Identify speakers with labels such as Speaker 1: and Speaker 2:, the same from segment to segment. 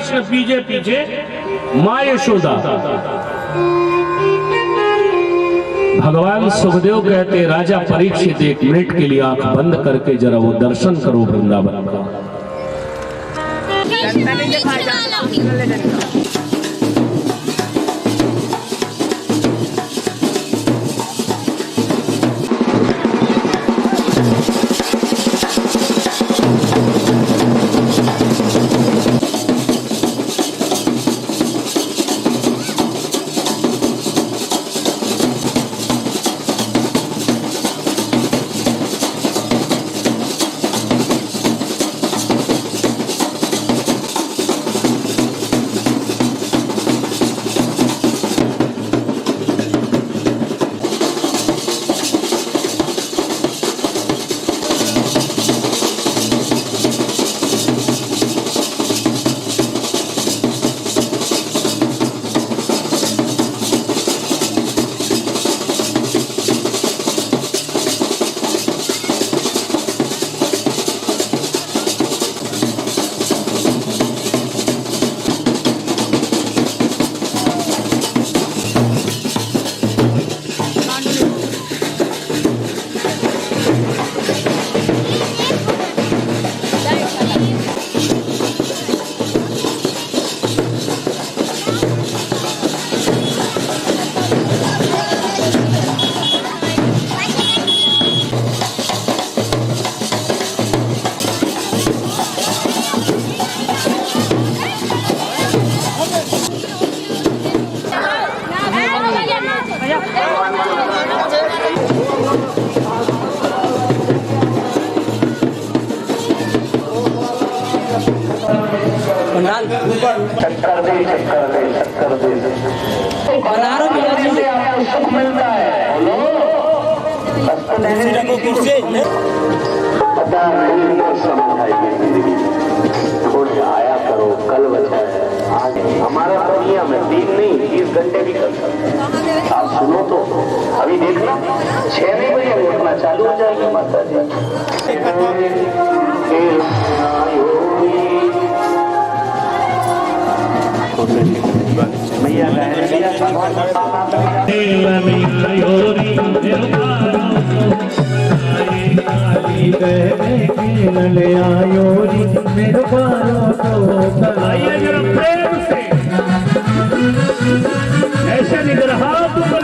Speaker 1: कृष्ण पीछे पीछे माँ यशोदा। भगवान सुखदेव कहते राजा परीक्षित 1 मिनट के लिए आंख बंद करके जरा वो दर्शन करो वृंदावन का।
Speaker 2: चक्कर दे आपको सुख मिलता है। पता नहीं तो समझ आएगी जिंदगी। थोड़े आया करो, कल बचा है आज। हमारा तो नियम है 3 नहीं 30 घंटे भी कर सकते। आप सुनो तो अभी देखना 6 नहीं बजे उठना चालू हो जाएगी माता जी। मैया
Speaker 1: प्रेम से ऐसे निग्रह ऊपर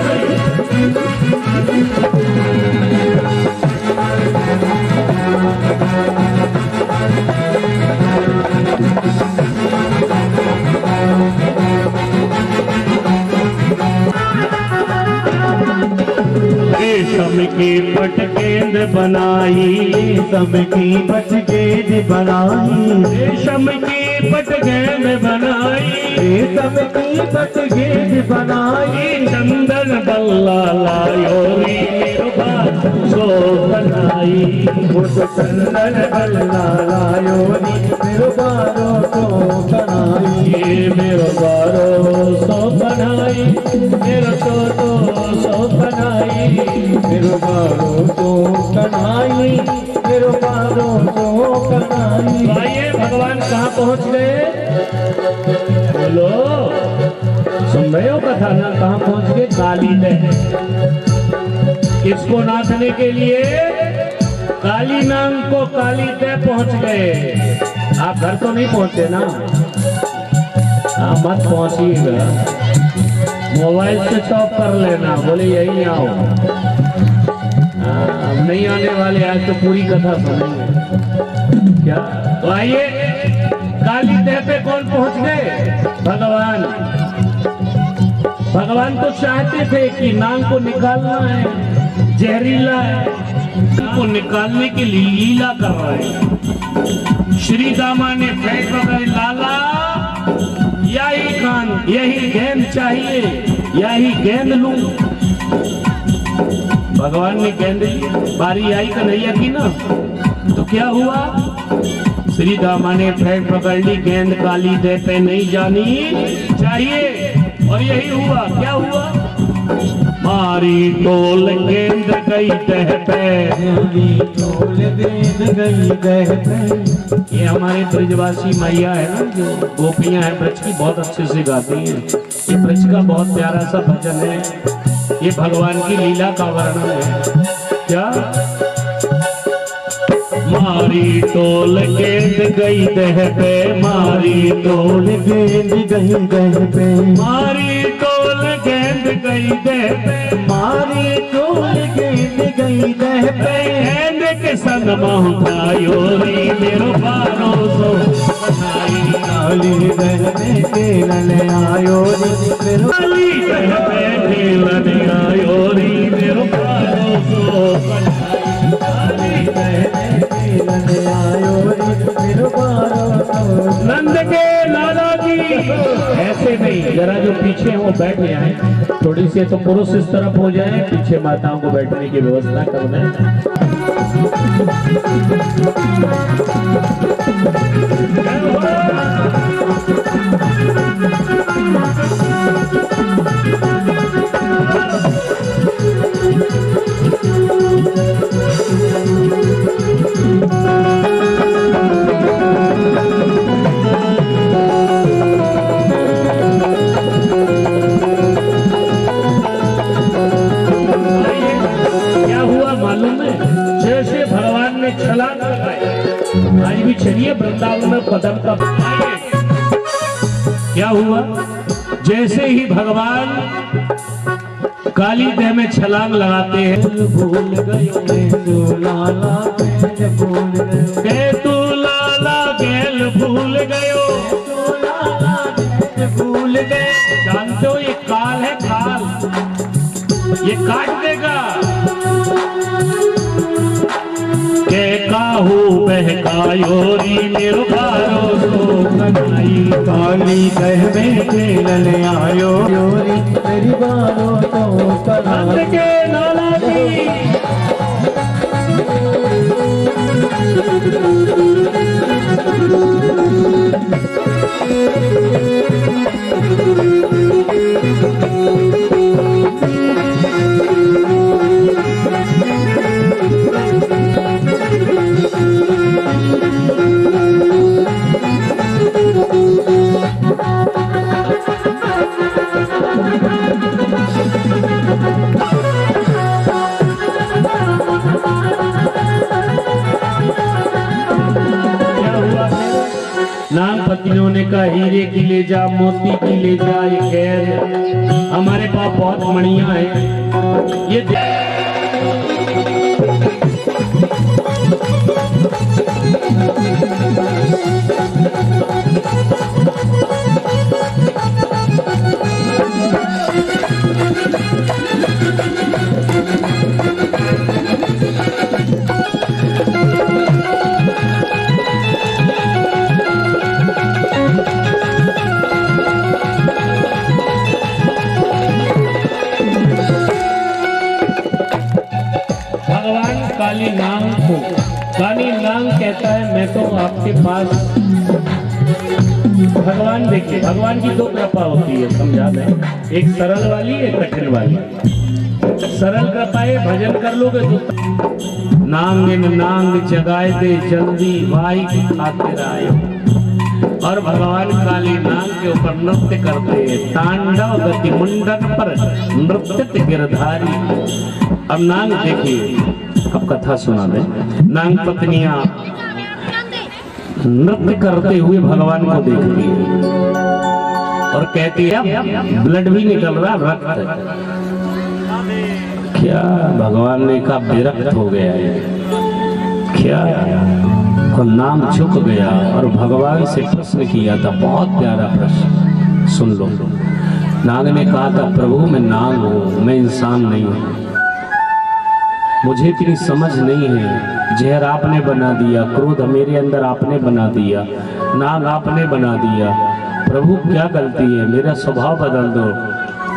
Speaker 1: रेशम की पटगेंद बनाई, रेशम की पटगेंद बनाई, रेशम की पटगेंद बनाई, रेशम की पटगेंद बनाई। चंदन बल्ला लायो री मेरो बात सो बनाई, वो तो चंदन बल्ला लायो री मेरो बारो सो बनाई, मेरो बारो सो बनाई, मेरो तो सो बनाई, मेरो बारो तो कनाई, मेरो बारो तो कनाई। आइए भगवान कहाँ पहुँच गए? बोलो, सुन रहे हो कथा ना? कहाँ पहुँच गए? काली दह। किसको नाचने के लिए? काली नाम को काली दह पहुँच गए। आप घर तो नहीं पहुँचे ना? आप मत पहुँचिएगा, मोबाइल से स्टॉप कर लेना, बोले यही आओ। अब नहीं आने वाले, आज तो पूरी कथा सुनेंगे क्या? तो आइए, काली दह पे कौन पहुंच गए? भगवान। भगवान तो चाहते थे कि नाग को निकालना है, जहरीला है, को निकालने के लिए लीला कर रहा है। श्री दामा ने फैसला कर लाला यही कान, यही गेंद चाहिए, यही गेंद लूं। भगवान ने गेंद ली, बारी आई कन्हैया की ना, तो क्या हुआ? श्री दामा ने फेंक पकड़ ली, गेंद काली दह पे नहीं जानी चाहिए, और यही हुआ। क्या हुआ? मारी टोल गेंद गई दह पे,
Speaker 3: मारी टोल गेंद गई दह पे।
Speaker 1: ये हमारे ब्रजवासी मैया है ना, जो गोपियां हैं ब्रज की, बहुत अच्छे से गाती हैं। ये ब्रज का बहुत प्यारा सा भजन है, ये भगवान की लीला का वर्णन है। क्या मारी टोल गेंद गई दह पे, मारी
Speaker 3: टोल गेंद गई दह पे,
Speaker 1: मारी टोल गेंद गई दह पे,
Speaker 3: मारी टोल गेंद गई दह पे।
Speaker 1: गेंद के संग महकायो रे मेरो भरोसो बनाई,
Speaker 3: काली दह में खेलन आयो रे मेरो,
Speaker 1: काली दह में खेलन आयो रे मेरो भरोसो बनाई, काली दह में
Speaker 3: खेलन आयो रे मेरो बारो।
Speaker 1: नंद के लाला की। ऐसे नहीं, जरा जो पीछे हैं वो बैठ जाए, थोड़ी सी तो पुरुष इस तरफ हो जाए, पीछे माताओं को बैठने की व्यवस्था कर दें। छलांग लगाई, आज भी चलिए वृंदावन में पदम का। क्या हुआ, जैसे ही भगवान काली देह में छलांग लगाते हैं,
Speaker 3: भूल गयो तू लाला गेल भूल गयो,
Speaker 1: तू लाला गेल भूल गयो,
Speaker 3: तू लाला गेल भूल गयो।
Speaker 1: जानते हो ये काल है, काल ये काट देगा। के काहू बहकायो री मेरो भरोसो बनाई,
Speaker 3: काली दह में खेलन आयो रे मेरी बारो तो करा।
Speaker 1: नंद के लाला की। नाग पत्नियों ने कहा हीरे की ले जा, मोती की ले जा, ये खैर हमारे पास बहुत मणियां हैं, ये काली नाग को, काली नाग कहता है मैं तो आपके पास। भगवान देखिए, भगवान की दो कृपा होती है, समझा दें, एक सरल वाली एक कठिन वाली। सरल कृपा है, भजन कर लोगे तो नांग नांग जगाए दे जल्दी वाई की खातिर आए। और भगवान काली नाग के ऊपर नृत्य करते हैं, तांडव गति मुंडन पर नृत्य गिरधारी। अब नाग देखिए, अब कथा सुना दे। नाग पत्नियां नृत्य करते हुए भगवान को देखती है और कहती है ब्लड भी निकल रहा, रक्त। क्या भगवान ने कहा विरक्त हो गया है क्या? और नाग झुक गया और भगवान से प्रश्न किया था, बहुत प्यारा प्रश्न, सुन लो। नाग ने कहा था प्रभु मैं नाग हूं, मैं इंसान नहीं हूं, मुझे इतनी समझ नहीं है। जहर आपने बना दिया, क्रोध मेरे अंदर आपने बना दिया, नाग आपने बना दिया, प्रभु क्या गलती है, मेरा स्वभाव बदल दो।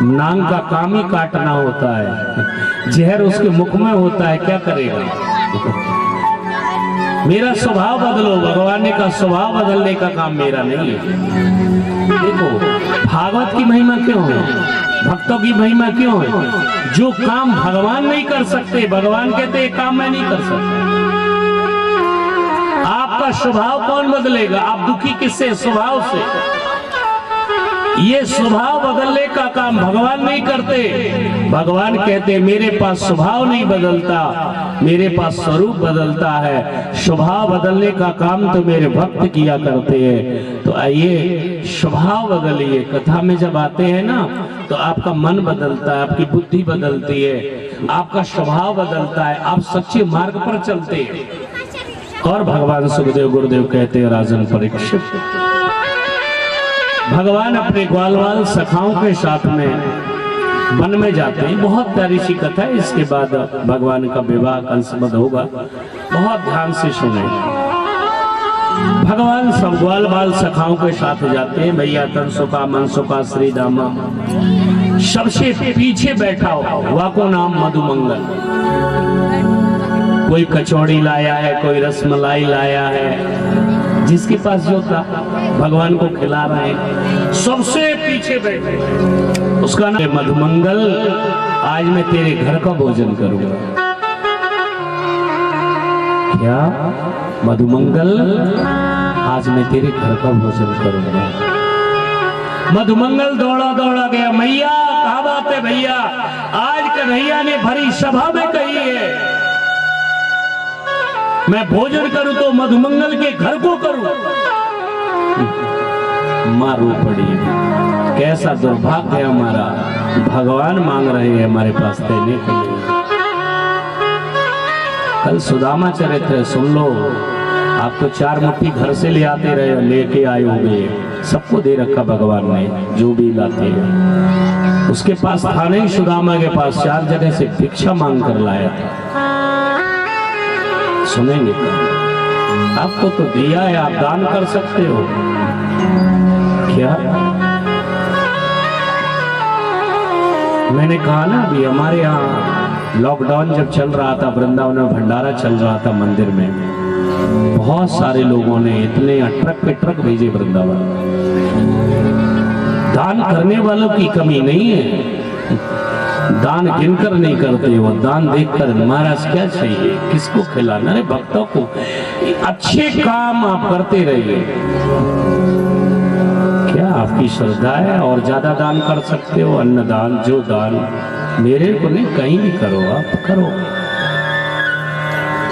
Speaker 1: नाग का काम ही काटना होता है, जहर उसके मुख में होता है, क्या करेगा? मेरा स्वभाव बदलो। भगवान ने कहा स्वभाव बदलने का काम मेरा नहीं है। देखो भागवत की महिमा क्यों है, भक्तों की महिमा क्यों है? जो काम भगवान नहीं कर सकते, भगवान कहते ये काम मैं नहीं कर सकता। आपका स्वभाव कौन बदलेगा? आप दुखी किससे? स्वभाव से। ये स्वभाव बदलने का काम भगवान नहीं करते। भगवान कहते मेरे पास स्वभाव नहीं बदलता, मेरे पास स्वरूप बदलता है। स्वभाव बदलने का काम तो मेरे भक्त किया करते हैं। तो आइए स्वभाव बदलिए। कथा में जब आते हैं ना तो आपका मन बदलता है, आपकी बुद्धि बदलती है, आपका स्वभाव बदलता है, आप सच्चे मार्ग पर चलते हैं। और भगवान सुखदेव गुरुदेव कहते हैं राजन परीक्षित, भगवान अपने ग्वालवाल सखाओं के साथ में वन में जाते हैं। बहुत प्यारी सी कथा है। इसके बाद भगवान का विवाह कंसबद्ध होगा, बहुत ध्यान से सुने। भगवान सब ग्वालवाल सखाओं के साथ जाते हैं। भैया तनसुका मनसुका श्री दामा सबसे पीछे बैठा हो, वाको नाम मधुमंगल। कोई कचौड़ी लाया है, कोई रसमलाई लाया है, जिसके पास जो था भगवान को खिला रहे हैं। सबसे पीछे बैठे, उसका नाम मधुमंगल। आज मैं तेरे घर का भोजन करूंगा। क्या मधुमंगल? आज मैं तेरे घर का भोजन करूंगा। मधुमंगल दौड़ा दौड़ा गया, मैया कहाँ बात है भैया? आज कन्हैया ने भरी सभा में कही है मैं भोजन करूं तो मधुमंगल के घर को करूं। मारू पड़ी, कैसा दुर्भाग्य है हमारा। भगवान मांग रहे हैं हमारे पास देने के लिए। कल सुदामा चरित्र सुन लो। आप तो 4 मुट्ठी घर से ले आते रहे, लेके आए होंगे, सबको दे रखा भगवान ने जो भी लाते हैं। उसके पास था नहीं, सुदामा के पास 4 जगह से भिक्षा मांग कर लाया था। सुनेंगे आपको तो दिया है, आप दान कर सकते हो क्या? मैंने कहा ना अभी हमारे यहाँ लॉकडाउन जब चल रहा था, वृंदावन में भंडारा चल रहा था मंदिर में, बहुत सारे लोगों ने इतने ट्रक पे ट्रक भेजे वृंदावन। दान करने वालों की कमी नहीं है, दान गिनकर नहीं करते वो, दान देखकर महाराज क्या चाहिए, किसको खिलाना है, भक्तों को। अच्छे काम आप करते रहिए, क्या आपकी श्रद्धा है और ज्यादा दान कर सकते हो। अन्नदान, जो दान मेरे को नहीं, कहीं भी करो, आप करो।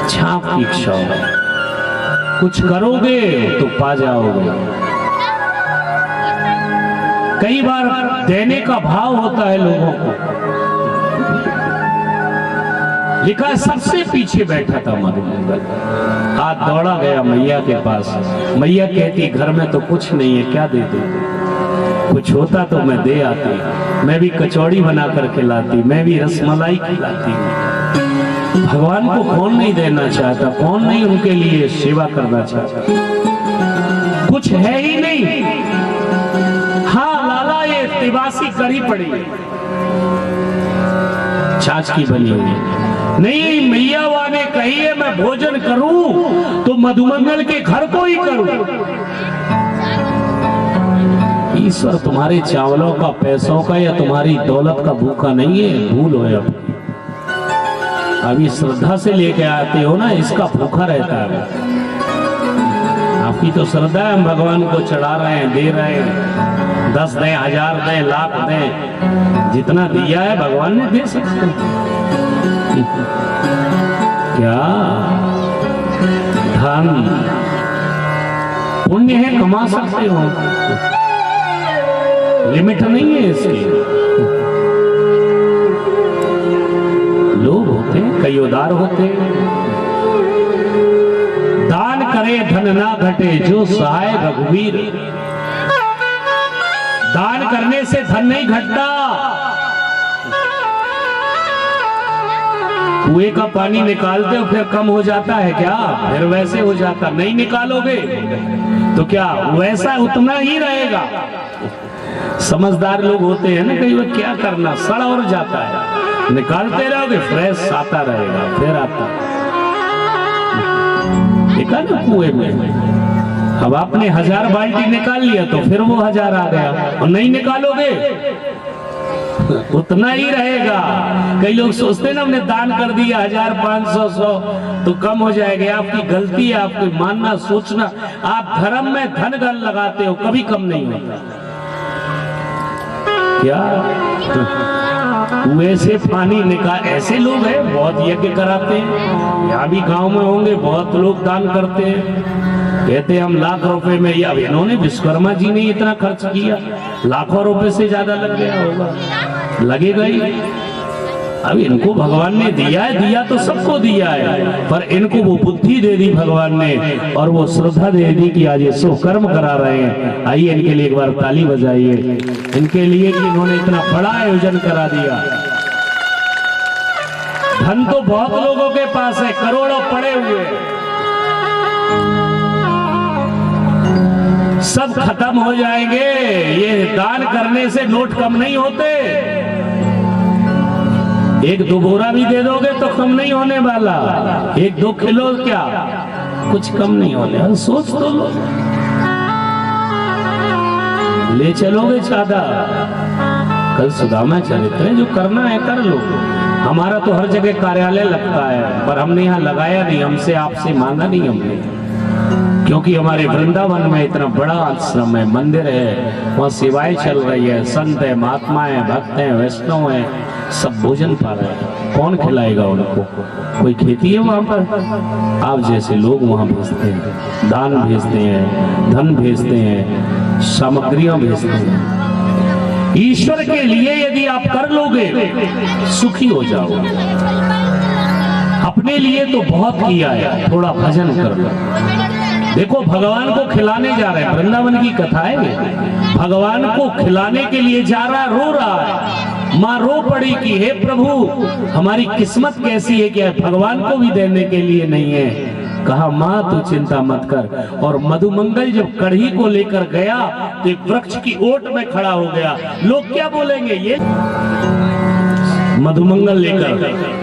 Speaker 1: छाप की इच्छा हो, कुछ करोगे तो पा जाओगे। कई बार देने का भाव होता है लोगों को। लिखा है सबसे पीछे बैठा था मधुमंगल, हाथ दौड़ा गया मैया के पास। मैया कहती घर में तो कुछ नहीं है, क्या दे दूं? कुछ होता तो मैं दे आती, मैं भी कचौड़ी बनाकर खिलाती, मैं भी रसमलाई खिलाती। भगवान को कौन नहीं देना चाहता, कौन नहीं उनके लिए सेवा करना चाहता। कुछ है ही नहीं। हाँ लाला ये तिवासी करी पड़ी, छाछ की बनी हुई नहीं। मैया वाने कही है मैं भोजन करूं तो मधुमंगल के घर को ही करूं। ईश्वर तुम्हारे चावलों का, पैसों का या तुम्हारी दौलत का भूखा नहीं है, भूल हो। अभी श्रद्धा से लेके आते हो ना, इसका भूखा रहता है। आपकी तो श्रद्धा है, हम भगवान को चढ़ा रहे हैं, दे रहे हैं, 10 दें, 1000 दें, लाख दें, जितना दिया है भगवान ने दे सकते हैं। क्या धन पुण्य है, कमा सकते हो, लिमिट नहीं है इसकी। लोग होते हैं, कई उदार होते हैं। दान करे धन ना घटे, जो सहाय रघुवीर। दान करने से धन नहीं घटता। कुएं का पानी निकालते हो फिर कम हो जाता है क्या? फिर वैसे हो जाता। नहीं निकालोगे तो क्या वैसा उतना ही रहेगा। समझदार लोग होते हैं ना, कई बार क्या करना, सड़ और जाता है, निकालते रहोगे फ्रेश आता रहेगा, फिर आता। देखा ना कुएं में, अब आपने 1000 बाल्टी निकाल लिया तो फिर वो 1000 आ गया, और नहीं निकालोगे उतना ही रहेगा। कई लोग सोचते हैं ना हमने दान कर दिया 1000, 500, 100 तो कम हो जाएगा। आपकी गलती है, आपको मानना सोचना। आप धर्म में धन धन लगाते हो, कभी कम नहीं होता। क्या वैसे पानी निकाल, ऐसे लोग हैं बहुत यज्ञ कराते हैं, यहाँ भी गांव में होंगे, बहुत लोग दान करते हैं, कहते हैं हम लाख रुपए में। या इन्होंने विश्वकर्मा जी ने इतना खर्च किया, लाखों रुपए से ज्यादा लग गया होगा, लगेगा ही। अब इनको भगवान ने दिया है, दिया तो सबको दिया है, पर इनको वो बुद्धि दे दी भगवान ने और वो श्रद्धा दे दी कि आज ये शुभ कर्म करा रहे हैं। आइए इनके लिए एक बार ताली बजाइए, इनके लिए कि इन्होंने इतना बड़ा आयोजन करा दिया। धन तो बहुत लोगों के पास है, करोड़ों पड़े हुए, सब खत्म हो जाएंगे। ये दान करने से नोट कम नहीं होते। 1-2 बोरा भी दे दोगे तो कम नहीं होने वाला, 1-2 किलो क्या कुछ कम नहीं होने। सोच तो लो, ले चलोगे चादा, कल सुदामा चरित्र है, जो करना है कर लो। हमारा तो हर जगह कार्यालय लगता है, पर हमने यहाँ लगाया नहीं, हमसे आपसे मांगा नहीं हमने, क्योंकि हमारे वृंदावन में इतना बड़ा आश्रम है, मंदिर है, वहाँ सेवाएं चल रही है, संत है, महात्मा है, भक्त है, वैष्णव है, सब भोजन पा रहे हैं। कौन खिलाएगा उनको? कोई खेती है वहां पर? आप जैसे लोग वहां भेजते हैं, दान भेजते हैं, धन भेजते हैं, सामग्रियां भेजते हैं। ईश्वर के लिए यदि आप कर लोगे सुखी हो जाओगे। अपने लिए तो बहुत किया है, थोड़ा भजन कर लो। देखो भगवान को खिलाने जा रहे हैं, वृंदावन की कथा है, भगवान को खिलाने के लिए जा रहा, रो रहा है। माँ रो पड़ी कि हे प्रभु हमारी किस्मत कैसी है कि भगवान को भी देने के लिए नहीं है। कहा माँ तू चिंता मत कर। और मधुमंगल जब कढ़ी को लेकर गया तो एक वृक्ष की ओट में खड़ा हो गया। लोग क्या बोलेंगे, ये मधुमंगल लेकर।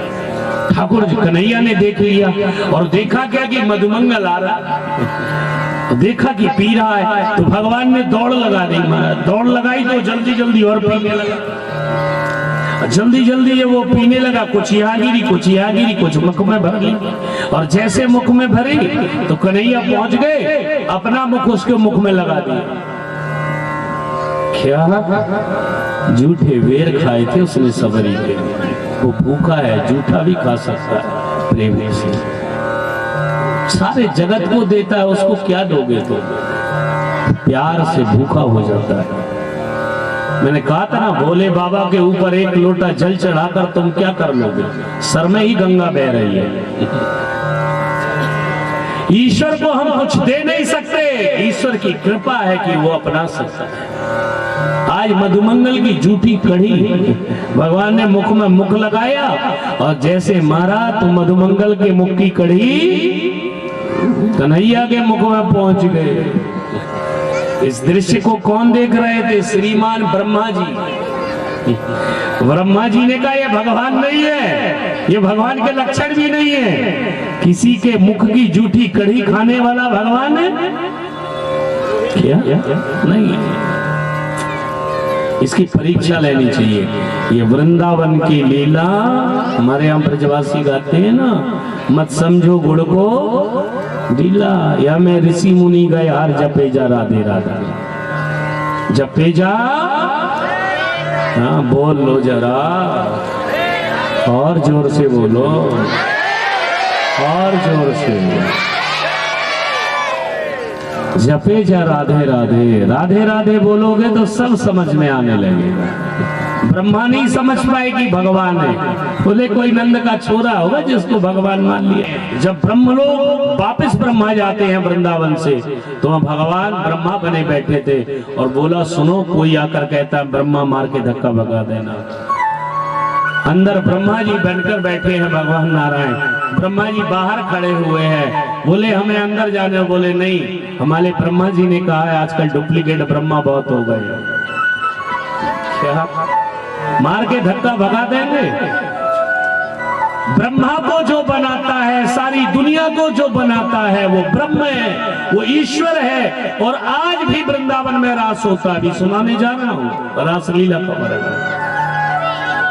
Speaker 1: ठाकुर कन्हैया ने देख लिया और देखा क्या कि मधुमंगल आ रहा, देखा कि पी रहा है, तो भगवान ने दौड़ लगा दी। दौड़ लगाई तो जल्दी जल्दी और पीने लगा, जल्दी जल्दी ये वो पीने लगा। कुछ यहाँ गिरी, कुछ यहाँ गिरी, कुछ मुख में भर ली। और जैसे मुख में भरी तो कन्हैया पहुंच गए, अपना मुख उसके मुख में लगा दिया। क्या झूठे वेर खाए थे उसने सबरी के। वो भूखा है, झूठा भी खा सकता है प्रेम से। सारे जगत को देता है, उसको क्या दोगे? तो प्यार से भूखा हो जाता है। मैंने कहा था ना, भोले बाबा के ऊपर 1 लोटा जल चढ़ाकर तुम क्या कर लोगे? सर में ही गंगा बह रही है। ईश्वर को हम कुछ दे नहीं सकते, ईश्वर की कृपा है कि वो अपना सकता है। आज मधुमंगल की झूठी कढ़ी भगवान ने मुख में मुख लगाया और जैसे मारा तो मधुमंगल के मुख की कढ़ी कन्हैया के मुख में पहुंच गए। इस दृश्य को कौन देख रहे थे? श्रीमान ब्रह्मा जी। ब्रह्मा जी ने कहा यह भगवान नहीं है, ये भगवान के लक्षण भी नहीं है। किसी के मुख की झूठी कढ़ी खाने वाला भगवान है क्या? नहीं। इसकी परीक्षा लेनी चाहिए। ये वृंदावन की लीला हमारे यहाँ ब्रजवासी गाते हैं ना, मत समझो गुड़ को ढीला, या मैं ऋषि मुनि गए हार जपे जा राधे राधे, जपे जा। हाँ बोल लो जरा, और जोर से बोलो, और जोर से। जपे जा राधे राधे, राधे राधे बोलोगे तो सब समझ में आने लगेगा। ब्रह्मा नहीं समझ पाएगी भगवान है, बोले कोई नंद का छोरा होगा जिसको भगवान मान लिया। जब ब्रह्म लोग वापिस ब्रह्मा जाते हैं वृंदावन से, तो भगवान ब्रह्मा बने बैठे थे और बोला सुनो, कोई आकर कहता है ब्रह्मा मार के धक्का भगा देना। अंदर ब्रह्मा जी बनकर बैठे हैं भगवान नारायण, ब्रह्मा जी बाहर खड़े हुए हैं। बोले हमें अंदर जाने, बोले नहीं, हमारे ब्रह्मा जी ने कहा है आजकल डुप्लीकेट ब्रह्मा बहुत हो गए। क्या मार के धक्का भगा देंगे? ब्रह्मा को जो बनाता है, सारी दुनिया को जो बनाता है वो ब्रह्म है, वो ईश्वर है। और आज भी वृंदावन में रास होता है, अभी सुनाने जा रहा हूं रासलीला खबर है।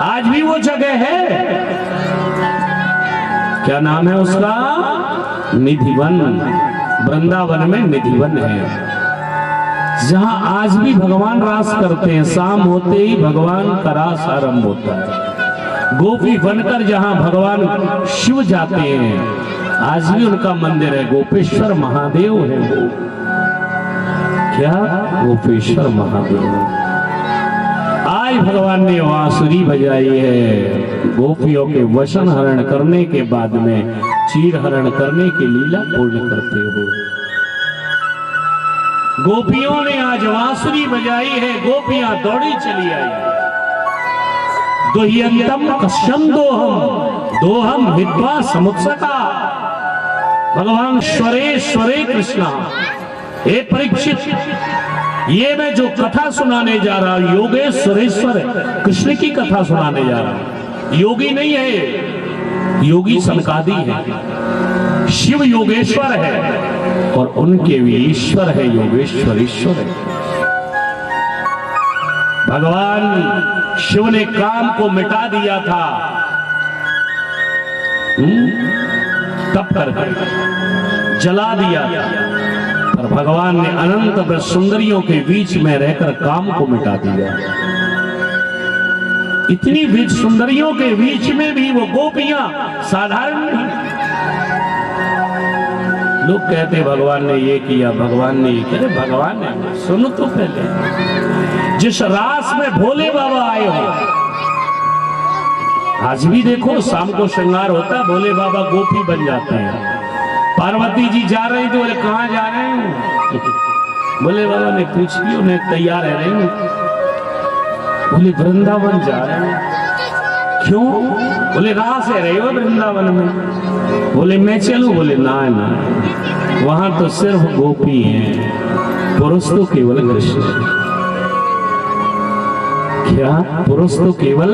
Speaker 1: आज भी वो जगह है, क्या नाम है उसका? निधिवन। वृंदावन में निधिवन है, जहां आज भी भगवान रास करते हैं। शाम होते ही भगवान का रास आरंभ होता है। गोपी बनकर जहां भगवान शिव जाते हैं, आज भी उनका मंदिर है। गोपेश्वर महादेव है वो। क्या? गोपेश्वर महादेव। आज भगवान ने बांसुरी बजाई है गोपियों के वशन हरण करने के बाद में चीर हरण करने की लीला पूर्ण करते हो। गोपियों ने आज बांसुरी बजाई है, गोपियां दौड़ी चली आई। दोह्यंतम कश्यम दोहम विद्वा समुत्सका। भगवान स्वरे कृष्णा। हे परीक्षित, ये मैं जो कथा सुनाने जा रहा हूं योगेश्वरेश्वर कृष्ण की कथा सुनाने जा रहा हूं। योगी नहीं है, योगी सनकादि है। शिव योगेश्वर है और उनके भी ईश्वर है, योगेश्वर ईश्वर है। भगवान शिव ने काम को मिटा दिया था तप करके, जला दिया था, पर भगवान ने अनंत सुंदरियों के बीच में रहकर काम को मिटा दिया। इतनी बीच सुंदरियों के बीच में भी वो गोपियां साधारण नहीं। लोग कहते भगवान ने ये किया, भगवान ने ये किया। भगवान ने, सुनो तो पहले, जिस रास में भोले बाबा आए हो, आज भी देखो शाम को श्रृंगार होता है, भोले बाबा गोपी बन जाते हैं। पार्वती जी जा रही थी, बोले कहां जा रहे हैं? भोले बाबा ने पूछ लिया, उन्हें तैयार है रही। बोले वृंदावन जा रहे हैं। क्यों? बोले रास है रही हो वृंदावन में। बोले मैं चलूं? बोले ना ना, वहां तो सिर्फ गोपी हैं, पुरुष तो केवल कृष्ण। क्या? पुरुष तो केवल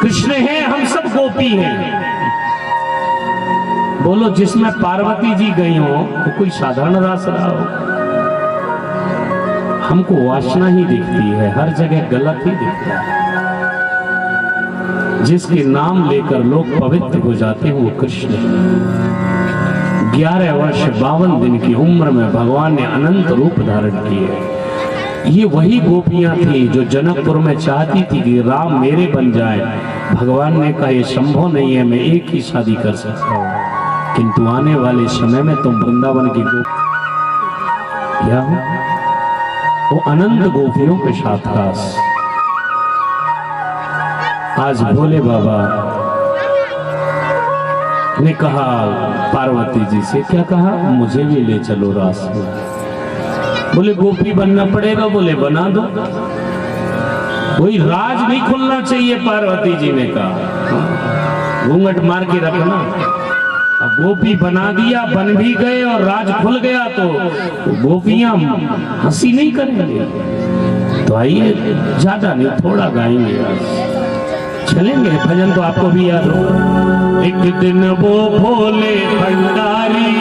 Speaker 1: कृष्ण है, हम सब गोपी हैं। बोलो जिसमें पार्वती जी गई हो तो कोई साधारण रास रहा हो? हमको वासना ही दिखती है, हर जगह गलत ही दिखता है। जिसके नाम लेकर लोग पवित्र हो जाते हैं वो कृष्ण है। 11 वर्ष 52 दिन की उम्र में भगवान ने अनंत रूप धारण किए। ये वही गोपियां थी जो जनकपुर में चाहती थी कि राम मेरे बन जाए। भगवान ने कहा ये संभव नहीं है, मैं एक ही शादी कर सकता हूं, किंतु आने वाले समय में तुम वृंदावन की क्या हो? वो अनंत गोपियों के साथ रास। आज भोले बाबा ने कहा पार्वती जी से, क्या कहा? मुझे भी ले चलो रास में। बोले गोपी बनना पड़ेगा? बोले बना दो। कोई राज नहीं खुलना चाहिए, पार्वती जी ने कहा, घूंघट मार के रखना। अब गोपी बना दिया, बन भी गए और राज खुल गया तो गोपियां हंसी नहीं करेंगे। तो आइए, ज्यादा नहीं थोड़ा गाएंगे, चलेंगे। भजन तो आपको भी याद हो। एक दिन वो भोले भंडारी,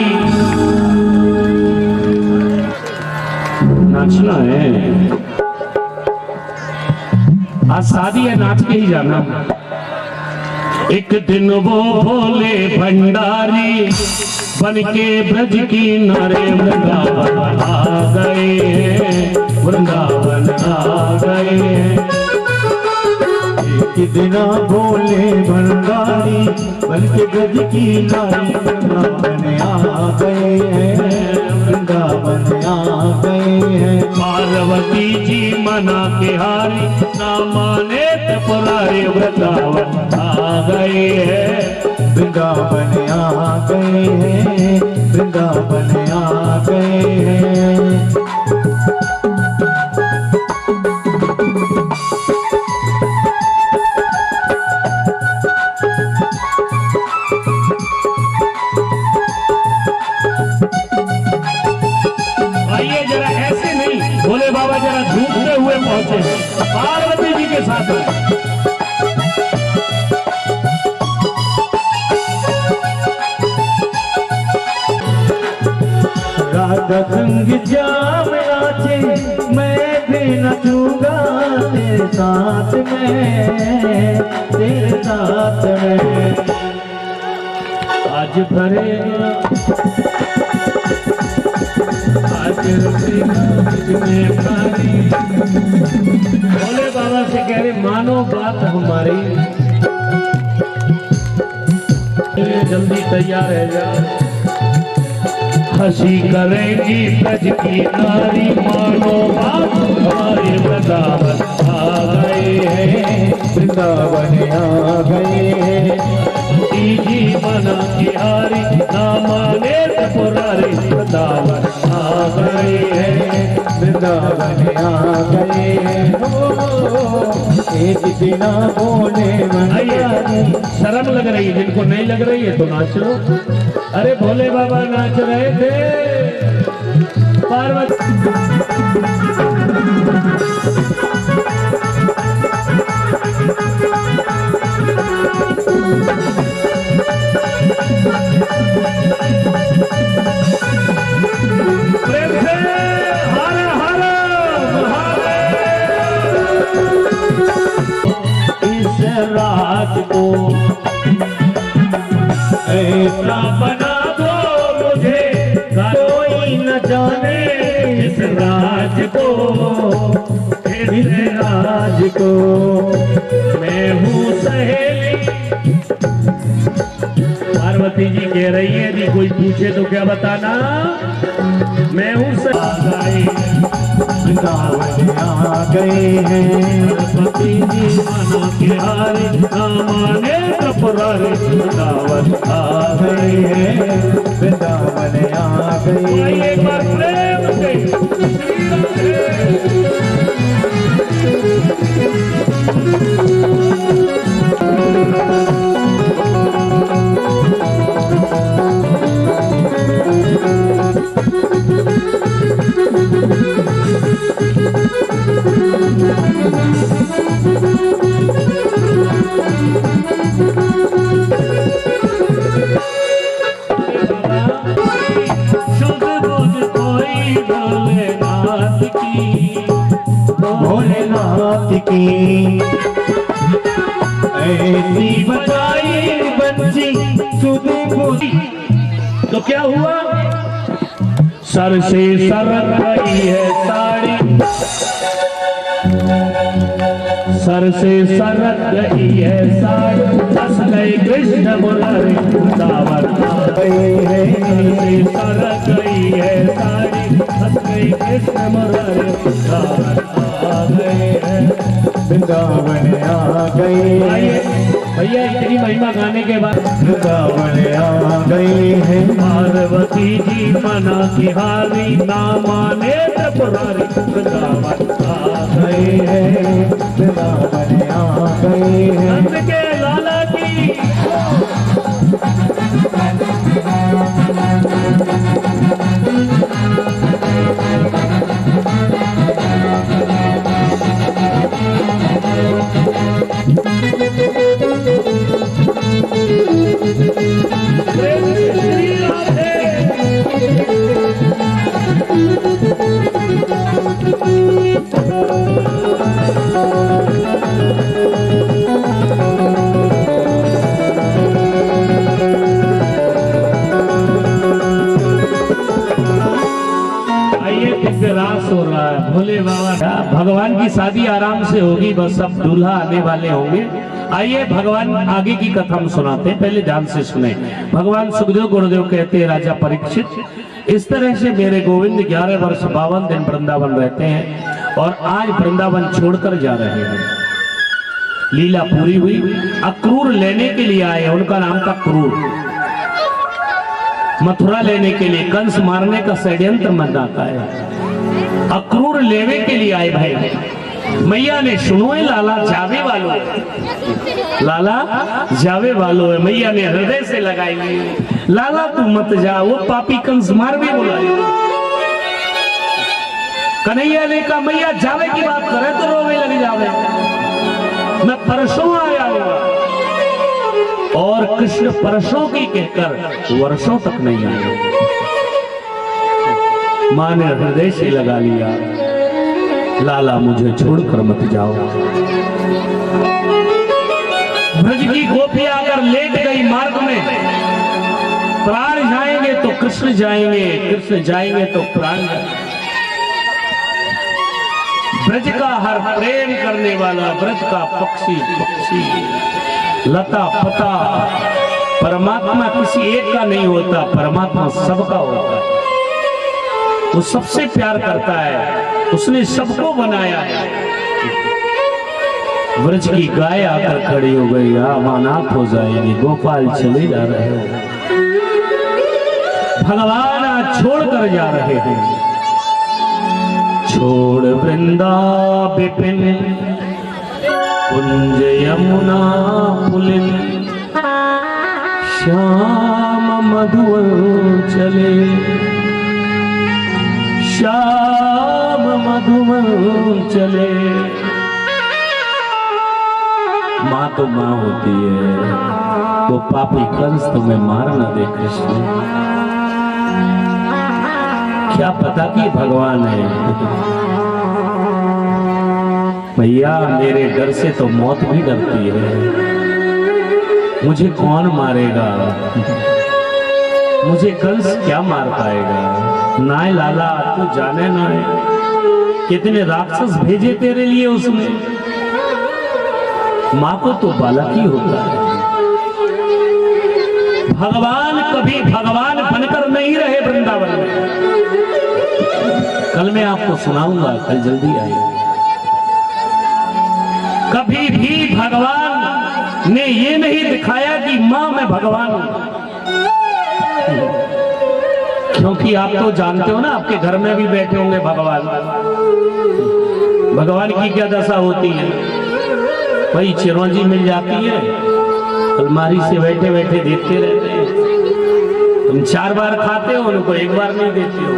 Speaker 1: नाचना है, आज शादी है, नाच के ही जाना। एक दिन वो भोले भंडारी बन के ब्रज किनारे वृंदावन आ गए, वृंदावन आ गए।
Speaker 3: एक दिन भोले भंडारी बन के ब्रज किनारे वृंदावन आ गए हैं, वृंदावन आ गए हैं।
Speaker 1: पार्वती जी मना के हारी, ना माने पुरारे वृंदावन आ गए हैं,
Speaker 3: वृंदावन आ गए हैं, वृंदावन आ गए हैं।
Speaker 1: आइए जरा ऐसे नहीं, भोले बाबा जरा झूमते हुए पहुंचे पार्वती जी के साथ में।
Speaker 3: राधा संग जाम नाचे, मैं देखे न छूंगा तेरे साथ में, तेरे साथ में।
Speaker 1: आज भरेगा आज में भारी। भोले बाबा से कह रहे मानो बात हमारी, जल्दी तैयार है जा। हंसी करेगी ब्रज की नारी, मानो बात हमारे वृंदावन आ गए हैं,
Speaker 3: वृंदावन आ गए हैं।
Speaker 1: जी मना की हारी ना माने पुरारी, वृंदावन आ गए हैं,
Speaker 3: वृंदावन आ गए हैं। एक बिना बोले
Speaker 1: आइए, शर्म लग रही है, जिनको नहीं लग रही है तो नाच लो। अरे भोले बाबा नाच रहे थे, पार्वती राज को ऐसा बना दो मुझे, कोई न जाने इस राज को, इस राज को। मैं हूँ सहेली, पार्वती जी कह रही है यदि कोई पूछे तो क्या बताना, मैं हूँ सहेली।
Speaker 3: वृंदावन आ गए हैं,
Speaker 1: पार्वती जी मना के हारे ना माने पुरारे, वृंदावन आ गए हैं,
Speaker 3: वृंदावन आ गए हैं।
Speaker 1: एक बार प्रेम से
Speaker 3: भोलेनाथ की ऐसी बजाई बंसी सुध बुझी।
Speaker 1: तो क्या हुआ, सर से सरक गई है साड़ी, सर से सरक गई है साड़ी, हंस गए कृष्ण मुरारी, वृंदावन आ गए हैं। सर से सरक गई है साड़ी, हंस गए कृष्ण मुरारी, वृंदावन आ गए हैं,
Speaker 3: वृंदावन आ गए हैं।
Speaker 1: भैया इतनी महिमा गाने के बाद
Speaker 3: वृंदावन आ गए हैं।
Speaker 1: पार्वती जी मना की हारी ना माने पुरारी, वृंदावन आ
Speaker 3: गए हैं, वृंदावन आ गए हैं।
Speaker 1: नंद के लाला की भोले बाबा, भगवान की शादी आराम से होगी, बस सब दूल्हा आने वाले होंगे। आइए भगवान आगे की कथा हम सुनाते हैं, पहले ध्यान से सुने। भगवान सुखदेव गुरुदेव कहते हैं राजा परीक्षित, इस तरह से मेरे गोविंद 11 वर्ष 52 दिन वृंदावन रहते हैं और आज वृंदावन छोड़कर जा रहे हैं। लीला पूरी हुई, अक्रूर लेने के लिए आए, उनका नाम था क्रूर। मथुरा लेने के लिए कंस मारने का षड्यंत्र मनाता है, अक्रूर लेने के लिए आए भाई। मैया ने सुनो लाला जावे वालों, लाला जावे वालों है, मैया ने हृदय से लगाई हुई, लाला तू मत जा, वो पापी कंस मार भी बुलाए। कन्हैया ने कहा मैया जावे की बात करे तो रोवे लग जावे, मैं परसों आया हुआ, और कृष्ण परसों की कहकर वर्षों तक नहीं आए। मां ने हृदय से लगा लिया, लाला मुझे छोड़कर मत जाओ। ब्रज की गोपियां अगर लेट गई मार्ग में, प्राण जाएंगे तो कृष्ण जाएंगे, कृष्ण जाएंगे तो प्राण जाएंगे। ब्रज का हर प्रेम करने वाला, ब्रज का पक्षी पक्षी लता पता, परमात्मा किसी एक का नहीं होता, परमात्मा सबका होता है। वो सबसे प्यार करता है, उसने सबको बनाया है। ब्रज की गाय आकर खड़ी हो गई, आप अनाथ हो जाएंगे, गोपाल चले जा रहे हो, भगवान आज छोड़ कर जा रहे हैं। छोड़ वृंदा विपिन कुंज यमुना पुलिन, श्याम मधुवन चले, श्याम मधुवन चले। माँ तो माँ होती है, वो पापी कंस तुम्हें मार न दे कृष्ण। क्या पता कि भगवान है। भैया मेरे डर से तो मौत भी डरती है, मुझे कौन मारेगा, मुझे कंस क्या मार पाएगा। नाय लाला तू जाने ना है कितने राक्षस भेजे तेरे लिए उसने। माँ को तो बालक ही होता है। भगवान कभी भगवान बनकर नहीं रहे वृंदावन में। कल मैं आपको सुनाऊंगा, कल जल्दी आएगा। कभी भी भगवान ने ये नहीं दिखाया कि मां मैं भगवान हूं, क्योंकि आप तो जानते हो ना, आपके घर में भी बैठे होंगे भगवान। भगवान की क्या दशा होती है, वही चिरौंजी मिल जाती है, अलमारी से बैठे बैठे देखते रहते हैं। तुम 4 बार खाते हो, उनको 1 बार नहीं देते हो।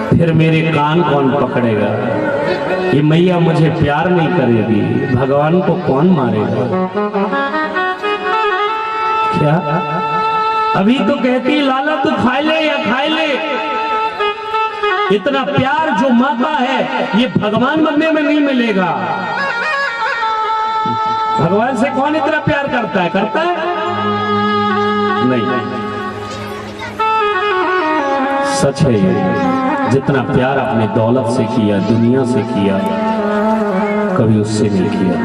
Speaker 1: फिर मेरे कान कौन पकड़ेगा, ये मैया मुझे प्यार नहीं करेगी, भगवान को कौन मारेगा। क्या अभी तो कहती लाला तू खा ले या खाए ले। इतना प्यार जो माँ का है ये भगवान बनने में नहीं मिलेगा। भगवान से कौन इतना प्यार करता है, करता है नहीं। सच है ये, जितना प्यार अपने दौलत से किया, दुनिया से किया, कभी उससे नहीं किया।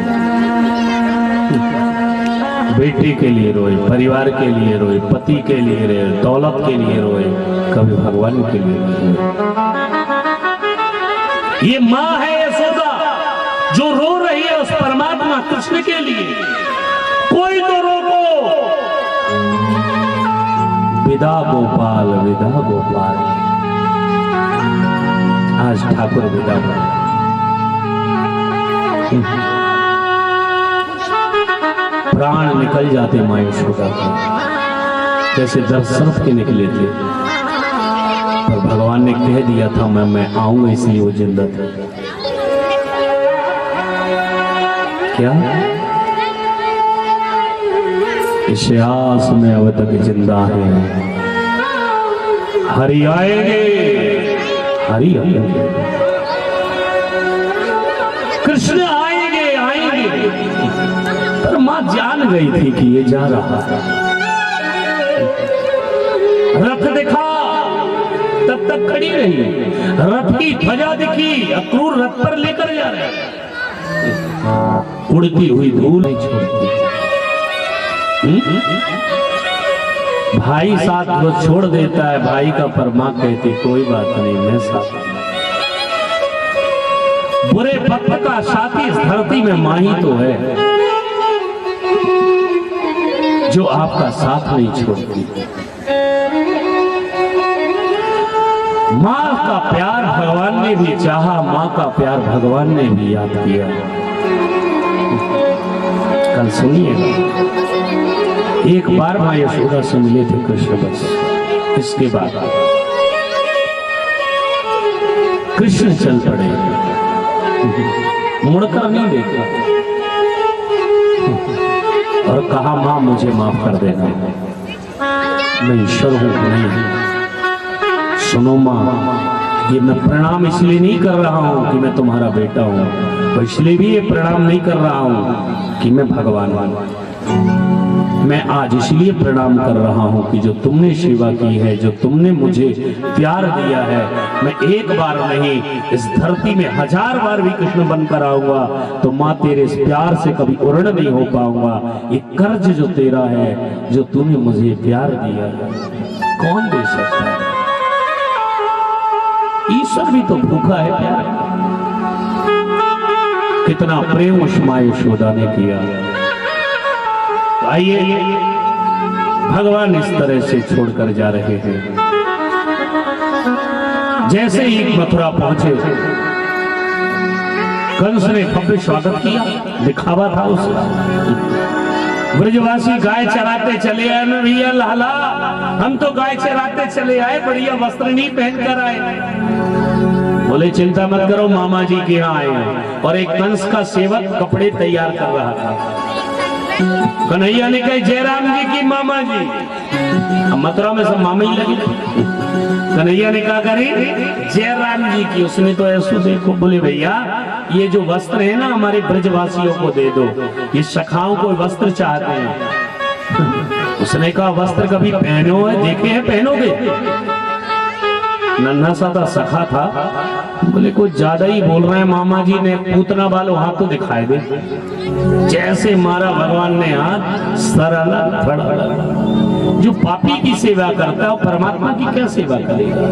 Speaker 1: बेटी के लिए रोए, परिवार के लिए रोए, पति के लिए रोए, दौलत के लिए रोए, कभी भगवान के लिए रोए। ये माँ है यशोदा जो रो रही है उस परमात्मा कृष्ण के लिए। कोई तो रोको। विदा गोपाल, विदा गोपाल। आज ठाकुर विदा हुए। प्राण निकल जाते माँ यशोदा के, जैसे 10 सर्प के निकले थे, पर भगवान ने कह दिया था मैं आऊंगा, इसलिए वो जिंदा थे। क्या इस आस में अब तक जिंदा है। हरि आएंगे, हरि आएंगे, कृष्ण आएंगे, आएंगे। पर मां जान गई थी कि ये जा रहा है। रथ दिखा तब तक खड़ी रही, रथ की ध्वजा दिखी, अक्रूर रथ पर लेकर जा रहे हैं। उड़ती हुई धूल नहीं छोड़ती। भाई साथ वो छोड़ देता है भाई का, पर मां कहती कोई बात नहीं, मैं साथ। बुरे भक्त का साथी इस धरती में मां ही तो है, जो आपका साथ नहीं छोड़ती। मां का प्यार भगवान ने भी चाहा, मां का प्यार भगवान ने भी याद किया। कल सुनिएगा, एक बार मां यशोदा से मिले थे कृष्ण, बस इसके बाद कृष्ण चल पड़े, मुड़कर नहीं देखा और कहा मां मुझे माफ कर देना, मैं ईश्वर हूं नहीं। सुनो मां, ये मैं प्रणाम इसलिए नहीं कर रहा हूं कि मैं तुम्हारा बेटा हूं, और इसलिए भी ये प्रणाम नहीं कर रहा हूं कि मैं भगवान हूं। मैं आज इसलिए प्रणाम कर रहा हूं कि जो तुमने सेवा की है, जो तुमने मुझे प्यार दिया है, मैं एक बार नहीं इस धरती में 1000 बार भी कृष्ण बनकर आऊंगा तो माँ तेरे इस प्यार से कभी उर्ण नहीं हो पाऊंगा। ये कर्ज जो तेरा है, जो तूने मुझे प्यार दिया है, कौन दे सकता है? ईश्वर भी तो भूखा है प्यार। कितना प्रेम उस माँ यशोदा ने किया। आइए भगवान इस तरह से छोड़कर जा रहे हैं। जैसे ही मथुरा पहुंचे, कंस ने भव्य स्वागत किया, दिखावा था उसका। ब्रजवासी गाय चराते चले आए ना भैया लाला, हम तो गाय चराते चले आए, बढ़िया वस्त्र नहीं पहन कर आए। बोले चिंता मत करो, मामा जी के यहाँ आए। और एक कंस का सेवक कपड़े तैयार कर रहा था। कन्हैया ने कहा जयराम जी की मामा जी। मथुरा में सब मामा ही लगे। कन्हैया ने कहा करे जयराम जी की। उसने तो ऐसो देखो, बोले भैया ये जो वस्त्र है ना हमारे ब्रजवासियों को दे दो, ये सखाओं को वस्त्र चाहते हैं। उसने कहा वस्त्र कभी पहनो है, देखे हैं पहनोगे? नन्हा सा था, सखा था। बोले कुछ ज्यादा ही बोल रहे हैं मामा जी ने, पूतना वालों हाथ तो दिखाए दे। जैसे मारा भगवान ने हाथ, सरला धड़। जो पापी की सेवा करता है वो परमात्मा की क्या सेवा करेगा?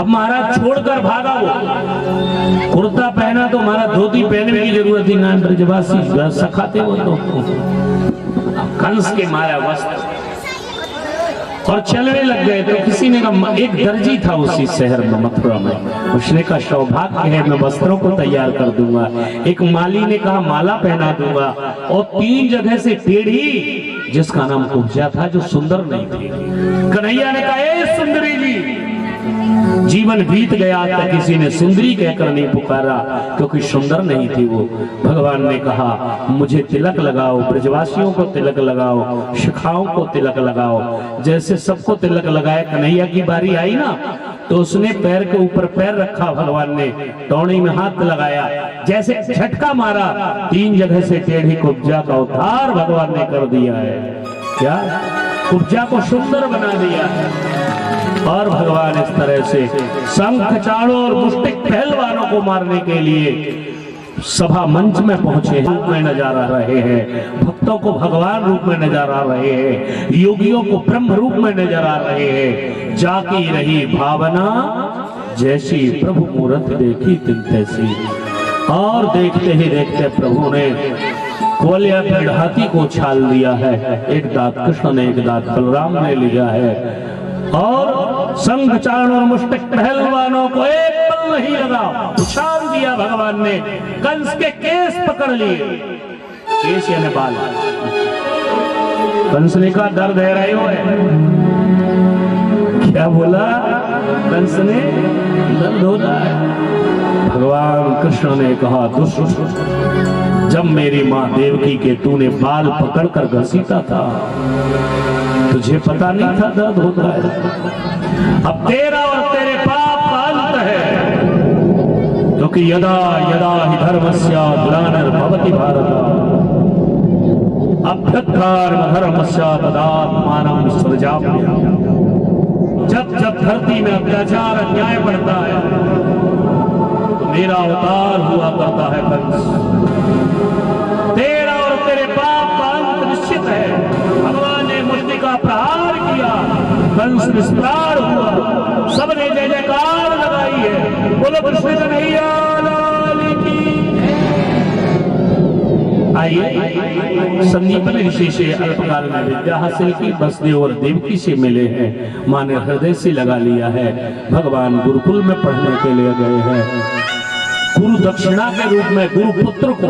Speaker 1: अब महाराज छोड़कर भागा वो। कुर्ता पहना तो महाराज धोती पहनने की जरूरत ही ना, ब्रजवासी सखाते वो तो। कंस के मारा वस्त्र और चलने लग गए। तो किसी ने कहा, एक दर्जी था उसी शहर में मथुरा में, उसने कहा सौभाग्य है मैं वस्त्रों को तैयार कर दूंगा। एक माली ने कहा माला पहना दूंगा। और 3 जगह से टेढ़ी, जिसका नाम कुब्जा था, जो सुंदर नहीं थी। कन्हैया ने कहा ए सुंदरी जी। जीवन बीत गया तक किसी ने सुंदरी कहकर नहीं पुकारा, क्योंकि सुंदर नहीं थी वो। भगवान ने कहा मुझे तिलक लगाओ, ब्रजवासियों को तिलक लगाओ, शिखाओं को तिलक लगाओ। जैसे सबको तिलक लगाए, कन्हैया की बारी आई ना, तो उसने पैर के ऊपर पैर रखा, भगवान ने टौड़ी में हाथ लगाया, जैसे झटका मारा, 3 जगह से टेढ़ी कुब्जा का उद्धार भगवान ने कर दिया है। क्या कुब्जा को सुंदर बना दिया है। और भगवान इस तरह से शंख चाणों और मुष्टिक पहलवानों को मारने के लिए सभा मंच में पहुंचे, रूप में नजर आ रहे हैं। भक्तों को भगवान रूप में नजर आ रहे हैं, योगियों को ब्रह्म रूप में नजर आ रहे हैं। जाकी रही भावना जैसी, प्रभु मूर्त देखी तिन तैसी। और देखते ही देखते प्रभु ने कोलिया पेड़ हाथी को छाल दिया है। एक दांत कृष्ण ने, एक दांत बलराम ने लिया है। और संघ चारण और मुष्टिक पहलवानों को एक पल नहीं लगा, उछाल दिया भगवान ने। कंस के केस पकड़ लिए, केस यानी बाल। कंस ने कहा दर्द है रहे हो है? क्या बोला कंस ने? दर्द होता है। भगवान कृष्ण ने कहा दुष्ट, जब मेरी माँ देवकी के तूने बाल पकड़कर घसीटा था, तुझे पता नहीं था दर्द होता है। अब तेरा और तेरे पाप का अंत है, क्योंकि यदा यदा हि धर्मस्य ग्लानिर्भवति भारत अभ्युत्थानं धर्मस्य तदात्मानं सृजाम्यहम्। जब जब धरती में अत्याचार अन्याय बढ़ता है तो मेरा अवतार हुआ करता है कंस। तेरा और तेरे पाप का अंत निश्चित है। भगवान ने मुष्टि का प्रहार किया, कंस निष्प्राण हुआ। सबने जय जयकार लगाई है, बोलो कृष्ण कन्हैया लाल की। आइए संदीपन ऋषि से अल्पकाल में विद्या हासिल की, वसुदेव और देवकी से मिले हैं, मां ने हृदय से लगा लिया है। भगवान गुरुकुल में पढ़ने के लिए गए हैं। गुरु दक्षिणा के रूप में गुरु पुत्र को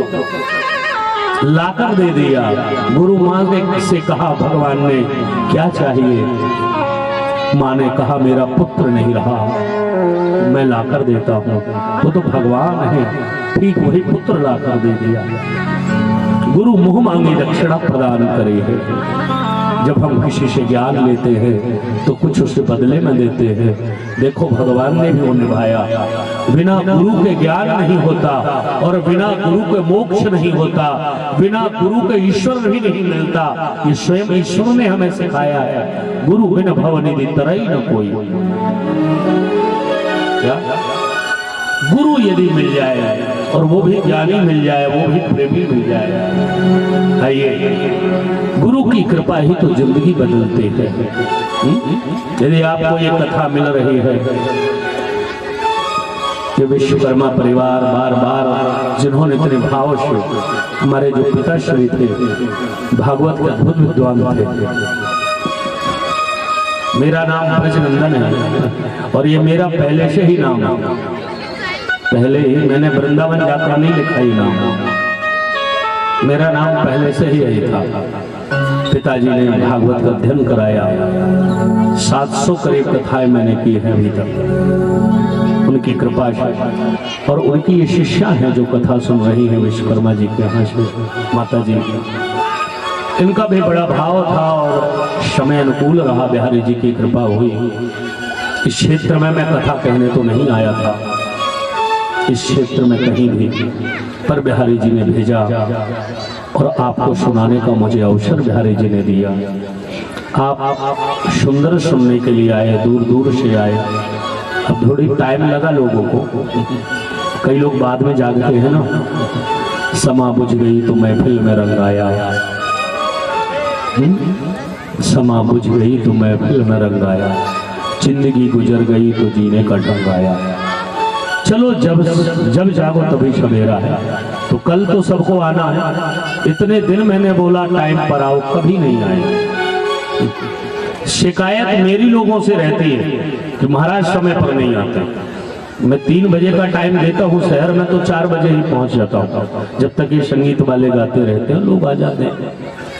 Speaker 1: लाकर दे दिया। गुरु मां से कहा भगवान ने क्या चाहिए? मां ने कहा मेरा पुत्र नहीं रहा, मैं लाकर देता हूं। वो तो भगवान है, ठीक वही पुत्र लाकर दे दिया। गुरु मुंह मांगी दक्षिणा प्रदान करे है। जब हम किसी से ज्ञान लेते हैं तो कुछ उसके बदले में देते हैं। देखो भगवान ने भी वो निभाया। बिना गुरु के ज्ञान नहीं होता और बिना गुरु के मोक्ष नहीं होता, बिना गुरु के ईश्वर भी नहीं मिलता। ये स्वयं ईश्वर ने हमें सिखाया है, गुरु बिन भवनिधि तरई न कोई। क्या गुरु यदि मिल जाए और वो भी ज्ञानी मिल जाए, वो भी प्रेमी मिल जाए, आइए गुरु की कृपा ही तो जिंदगी बदलते हैं। यदि आपको ये कथा मिल रही है कि विश्वकर्मा परिवार बार बार जिन्होंने इतने भाव से, हमारे जो पिताश्री थे भागवत के अद्भुत विद्वान थे, मेरा नाम ब्रजनंदन है और ये मेरा पहले से ही नाम है। पहले ही मैंने वृंदावन जाकर नहीं लिखा ही नाम, मेरा नाम पहले से ही यही था। पिताजी ने भागवत का अध्ययन कराया, 700 करीब कथाएं मैंने की हैं अभी तक, उनकी कृपा से। और उनकी ये शिष्या हैं जो कथा सुन रही हैं विश्वकर्मा जी के यहाँ से, माता जी की। इनका भी बड़ा भाव था और समय अनुकूल रहा, बिहारी जी की कृपा हुई। इस क्षेत्र में मैं कथा कहने तो नहीं आया था, इस क्षेत्र में कहीं भी, पर बिहारी जी ने भेजा और आपको सुनाने का मुझे अवसर बिहारी जी ने दिया। आप सुंदर सुनने के लिए आए, दूर दूर से आए। अब थोड़ी टाइम लगा लोगों को, कई लोग बाद में जागते हैं ना, समा बुझ गई तो महफिल में रंग आया, समा बुझ गई तो महफिल में रंग आया, जिंदगी गुजर गई तो जीने का ढंग आया। चलो जब जब जागो तभी सवेरा है। तो कल तो सबको आना है, इतने दिन मैंने बोला टाइम पर आओ, कभी नहीं आए। शिकायत मेरी लोगों से रहती है कि महाराज समय पर नहीं आते। मैं 3 बजे का टाइम देता हूँ शहर में, तो 4 बजे ही पहुंच जाता हूँ। जब तक ये संगीत वाले गाते रहते हैं लोग आ जाते हैं,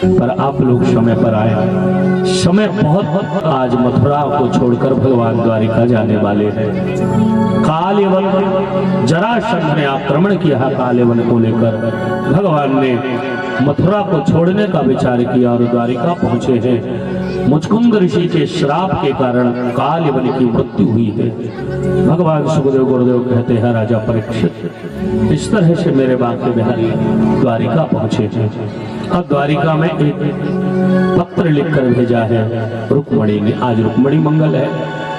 Speaker 1: पर आप लोग समय पर आए। समय बहुत, आज मथुरा को छोड़कर भगवान द्वारिका जाने वाले हैं। कालयवन जरासंध ने आक्रमण किया, कालयवन को लेकर भगवान ने मथुरा को छोड़ने का विचार किया और द्वारिका पहुंचे हैं। मुचकुंद ऋषि के श्राप के कारण कालयवन की मृत्यु हुई है। भगवान सुखदेव गुरुदेव कहते हैं राजा परीक्षित, इस तरह से मेरे बांके बिहारी द्वारिका पहुंचे हैं। अब द्वारिका में एक पत्र लिखकर भेजा है रुक्मणी ने। आज रुक्मणी मंगल है,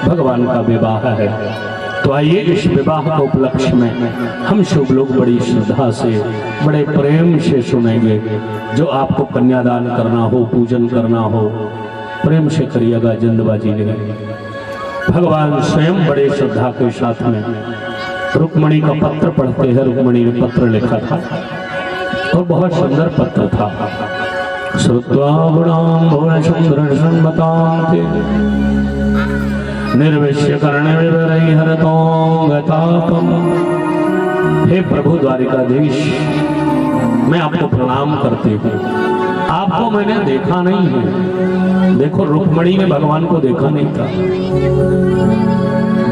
Speaker 1: भगवान का विवाह है। तो आइए इस विवाह के उपलक्ष्य में हम शुभ लोग बड़ी श्रद्धा से, बड़े प्रेम से सुनेंगे। जो आपको कन्यादान करना हो, पूजन करना हो, प्रेम से करिएगा, जल्दबाजी नहीं। भगवान स्वयं बड़े श्रद्धा के साथ में रुक्मणी का पत्र पढ़ते हैं। रुक्मणी ने पत्र लिखा था और बहुत सुंदर पत्र था। श्रुत्वा गुणां भुवन सुंदर सन्मतां निर्विश्य कर्ण विवरै हरतों गतापम। हे प्रभु द्वारिकाधीश, मैं आपको प्रणाम करती हूँ। आपको मैंने देखा नहीं है। देखो रुक्मणी ने भगवान को देखा नहीं था।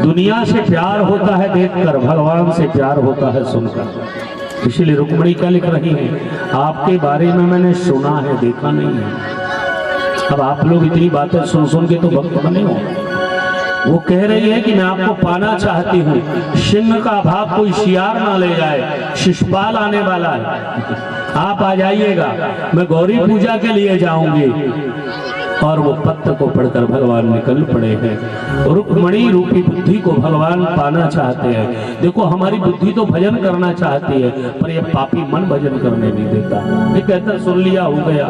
Speaker 1: दुनिया से प्यार होता है देखकर, भगवान से प्यार होता है सुनकर। इसलिए रुक्मणी क्या लिख रही है, आपके बारे में मैंने सुना है, देखा नहीं है। अब आप लोग इतनी बातें सुन सुन के तो भक्त बने हो। वो कह रही है कि मैं आपको पाना चाहती हूँ, सिंह का भाग कोई शियार ना ले जाए, शिशुपाल आने वाला है, आप आ जाइएगा, मैं गौरी पूजा के लिए जाऊंगी। और वो पत्र को पढ़कर भगवान निकल पड़े हैं। रुक्मणी रूपी बुद्धि को भगवान पाना चाहते हैं। देखो हमारी बुद्धि तो भजन करना चाहती है, पर ये पापी मन भजन करने नहीं देता। ये कहता सुन लिया हो गया,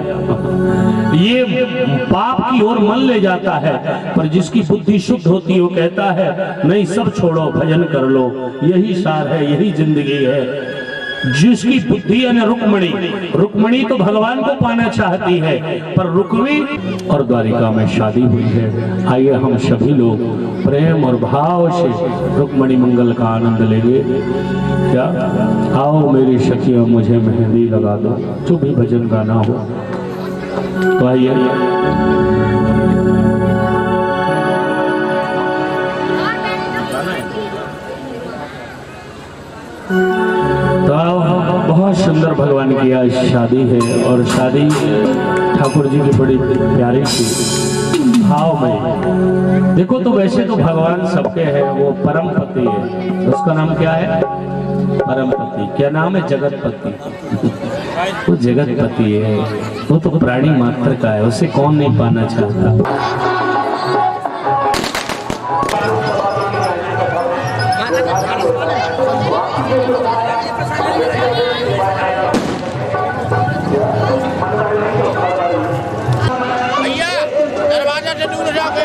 Speaker 1: ये पाप की ओर मन ले जाता है। पर जिसकी बुद्धि शुद्ध होती है वो कहता है नहीं, सब छोड़ो, भजन कर लो, यही सार है, यही जिंदगी है। जिसकी बुद्धि है ना रुक्मणी तो भगवान को पाना चाहती है, पर रुक्मी और द्वारिका में शादी हुई है। आइए हम सभी लोग प्रेम और भाव से रुक्मणी मंगल का आनंद लेंगे। क्या आओ मेरी सखियों मुझे मेहंदी लगा दो, जो भी भजन गाना हो। तो आइए बहुत सुंदर भगवान की आज शादी है और शादी ठाकुर जी की बड़ी प्यारी सी भाव में। देखो तो वैसे तो भगवान सबके है, वो परम पति है, उसका नाम क्या है? परम पति। क्या नाम है? जगतपति। वो जगतपति है, वो तो प्राणी मात्र का है, उसे कौन नहीं पाना चाहता।
Speaker 4: दरवाजा से दूर जाके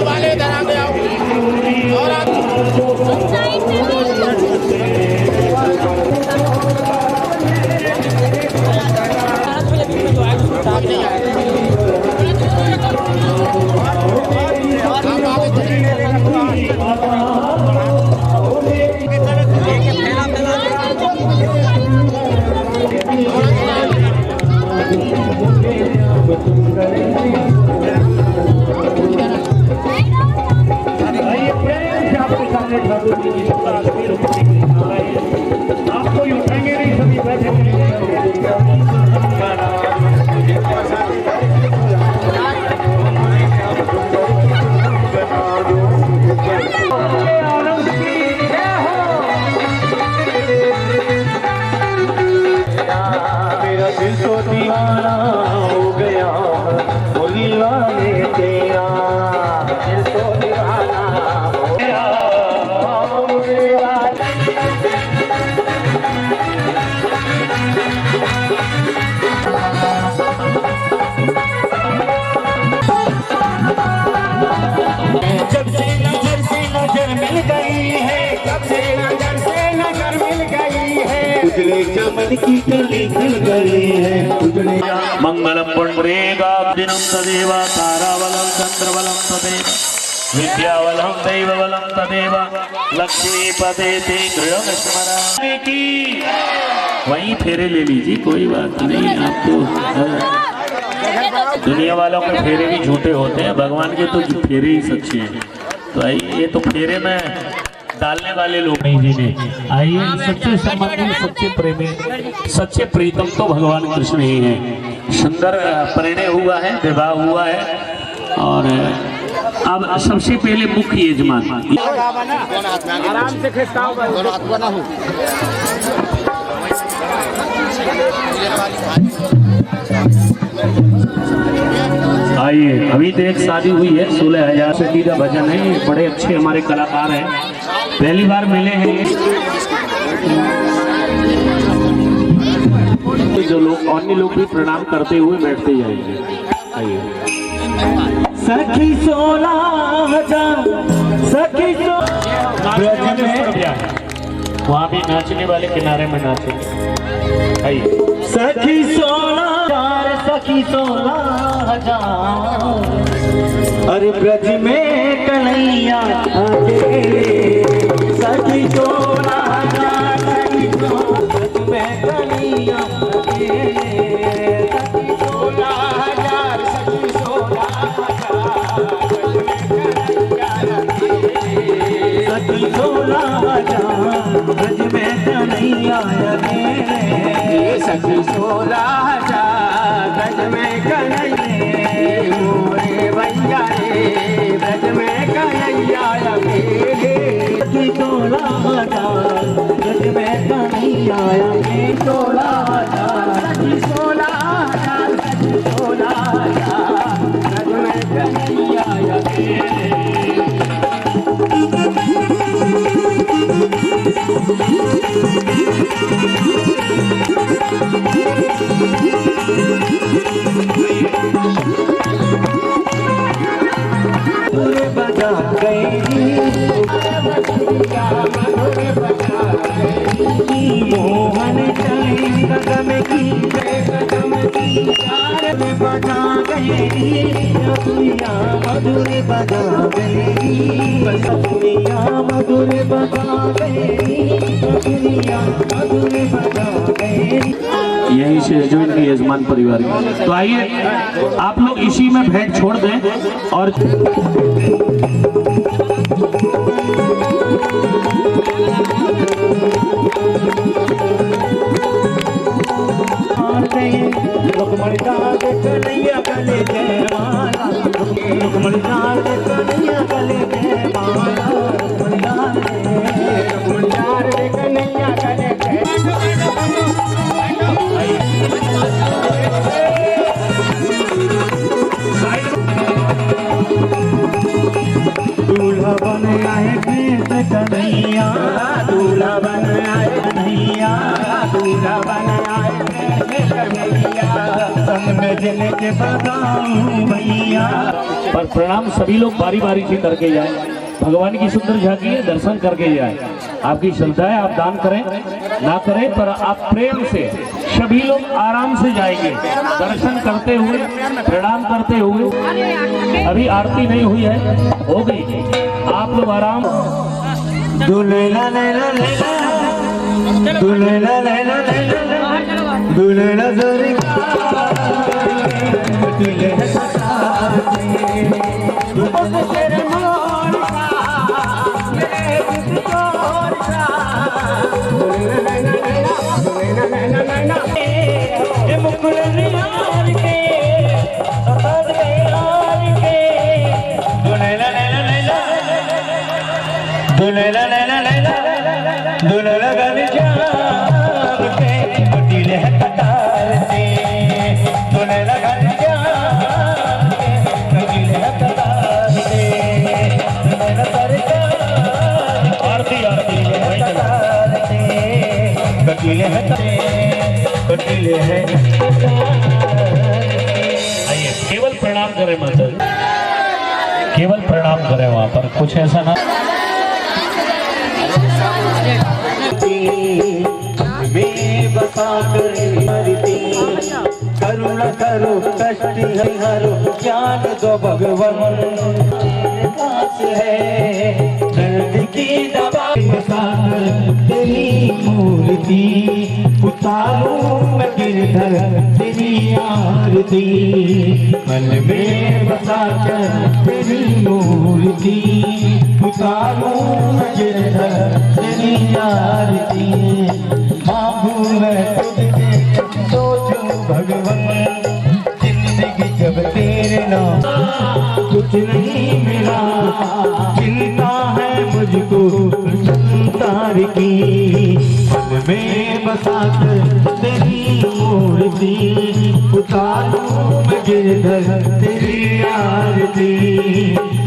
Speaker 4: वाले इधर आ गया
Speaker 1: आपको उठाएंगे नहीं, सभी बैठे
Speaker 3: मेरा दिल तो दीवाना हो गया, बोली वाले तेरा दिल तो दीवाना हो गया। जब से नजर मिल गई है, जब से नजर मिल गई है, उजले चमन की कली खिल गई है, उजले
Speaker 1: मंगलम पुंडरीका दिनं तदेव तारावलं चंद्रवलं तदेव विद्यावलं दैववलं तदेव लक्ष्मीपते ते गृहं स्मरामि की। वहीं फेरे ले लीजिए, कोई बात नहीं। आपको दुनिया वालों के फेरे भी झूठे होते हैं, भगवान के तो फेरे ही सच्चे हैं। तो आइए, ये तो फेरे में डालने वाले लोग नहीं जी ने। आइए, सच्चे संबंधी, सच्चे प्रेमी, सच्चे प्रीतम तो भगवान कृष्ण ही हैं। सुंदर परिणय हुआ है, विवाह हुआ है। और अब सबसे पहले मुख्य यजमान
Speaker 4: आराम से खिसकाओ
Speaker 1: आइए। अभी तो एक शादी हुई है, 16,000 से का भजन है। ये बड़े अच्छे हमारे कलाकार हैं, पहली बार मिले हैं। जो लोग अन्य लोग भी प्रणाम करते हुए बैठते जाएंगे। आइए।
Speaker 3: सखी 16,000 सखी
Speaker 1: वहाँ भी नाचने वाले किनारे में नाचेंगे। आइए।
Speaker 3: सखी 16,000 सखी 16,000 अरे ब्रज में कन्हैया आगे, सखी 16,000 सखी 16,000 ब्रज में कन्हैया आगे, सखी 16,000 सखी 16,000 सखी 16,000 ब्रज में कन्हैया आगे, सखी 16,000 ब्रज में कन्हैया मोरे भैया रे, ब्रज में कन्हैया आगे, सखी 16,000 ब्रज में कन्हैया आगे, 16,000 सखी 16,000 सखी 16,000 ब्रज में कन्हैया आगे। बजा गई दुनिया मधुर बजा गई दुनिया मधुर बजा गई दुनिया मधुर बजा गई।
Speaker 1: यही से जो इनकी यजमान परिवार की। तो आइए आप लोग इसी में भेंट छोड़ दें और
Speaker 3: रुकमणी दास कन्हैया गले जय माला रुकमणी दास कन्हैया गले जय माला रुकमणी दास कन्हैया गले दूल्हा बन आए कृष्ण कन्हैया दूल्हा बन आए कन्हैया दूल्हा बन आए संग में जल के बताऊं भैया।
Speaker 1: पर प्रणाम सभी लोग बारी बारी से करके जाएं। भगवान की सुंदर झांकी है, दर्शन करके जाएं। आपकी श्रद्धा है, आप दान करें ना करें, पर आप प्रेम से सभी लोग आराम से जाएंगे दर्शन करते हुए, प्रणाम करते हुए। अभी आरती नहीं हुई है, हो गई, आप लोग आराम।
Speaker 3: दुल्हा लैला लैला दुल्हा लैला लैला दुल्हा दुर्गा दुल्हा गल जाम के दिल कतार से दुल्हा गल जाम के दिल कतार से दुल्हा सरकार
Speaker 1: आरती आरती
Speaker 3: कतार से दिल है
Speaker 1: आइए केवल प्रणाम करें माता, केवल प्रणाम करें, वहां पर कुछ ऐसा ना
Speaker 3: बसा करती करुण करो कष्ट हरो ज्ञान दो भगवान पास है दर्द की दवा तेरी मूर्ति उतारूं मैं गिरधर तेरी आरती मन में बसा कर तेरी मूर्ति उतारूं मैं गिरधर तेरी आरती। मांगू मैं तुझसे सोचूं भगवान जिंदगी जब तेरे नाम कुछ नहीं मिला चिंता है मुझको संसार की मन में बसा कर तेरी मूर्ति उतारूं मैं गिरधर तेरी आरती